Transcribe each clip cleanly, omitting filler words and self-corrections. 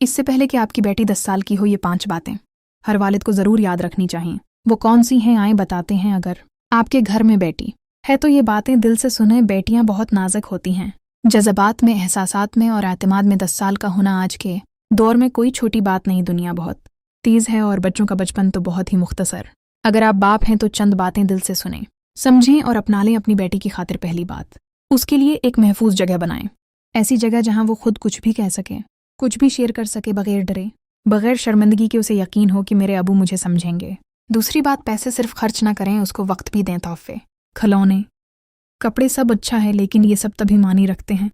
इससे पहले कि आपकी बेटी 10 साल की हो, ये 5 बातें हर वालिद को ज़रूर याद रखनी चाहिए। वो कौन सी हैं आए बताते हैं। अगर आपके घर में बेटी है तो ये बातें दिल से सुने। बेटियां बहुत नाजुक होती हैं, जज्बात में, एहसासात में और एतमाद में। 10 साल का होना आज के दौर में कोई छोटी बात नहीं। दुनिया बहुत तेज़ है और बच्चों का बचपन तो बहुत ही मुख्तसर। अगर आप बाप हैं तो चंद बातें दिल से सुनें, समझें और अपना लें अपनी बेटी की खातिर। पहली बात, उसके लिए एक महफूज जगह बनाएं। ऐसी जगह जहां वो खुद कुछ भी कह सके, कुछ भी शेयर कर सके बगैर डरे, बगैर शर्मिंदगी के। उसे यकीन हो कि मेरे अबू मुझे समझेंगे। दूसरी बात, पैसे सिर्फ खर्च ना करें, उसको वक्त भी दें। तोहफे, खिलौने, कपड़े सब अच्छा है, लेकिन ये सब तभी मानी रखते हैं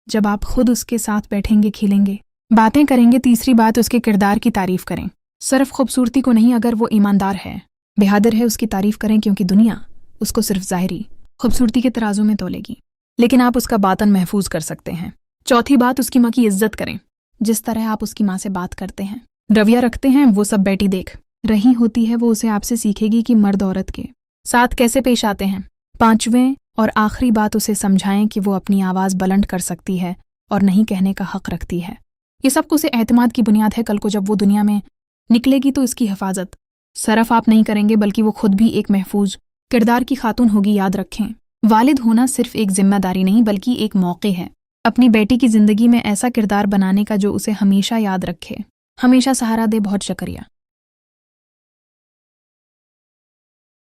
जब आप खुद उसके साथ बैठेंगे, खेलेंगे, बातें करेंगे। तीसरी बात, उसके किरदार की तारीफ करें, सिर्फ खूबसूरती को नहीं। अगर वो ईमानदार है, बहादुर है, उसकी तारीफ करें, क्योंकि दुनिया उसको सिर्फ ज़ाहिरी खूबसूरती के तराजू में तोलेगी, लेकिन आप उसका बातन महफूज कर सकते हैं। चौथी बात, उसकी माँ की इज्जत करें। जिस तरह आप उसकी माँ से बात करते हैं, रवैया रखते हैं, वो सब बेटी देख रही होती है। वो उसे आपसे सीखेगी कि मर्द औरत के साथ कैसे पेश आते हैं। पांचवें और आखिरी बात, उसे समझाएं कि वो अपनी आवाज़ बुलंद कर सकती है और नहीं कहने का हक रखती है। ये सब कुछ एतमाद की बुनियाद है। कल को जब वो दुनिया में निकलेगी तो इसकी हिफाजत सिर्फ आप नहीं करेंगे, बल्कि वो खुद भी एक महफूज किरदार की खातून होगी। याद रखें, वालिद होना सिर्फ एक जिम्मेदारी नहीं, बल्कि एक मौके है अपनी बेटी की ज़िंदगी में ऐसा किरदार बनाने का जो उसे हमेशा याद रखे, हमेशा सहारा दे। बहुत शुक्रिया।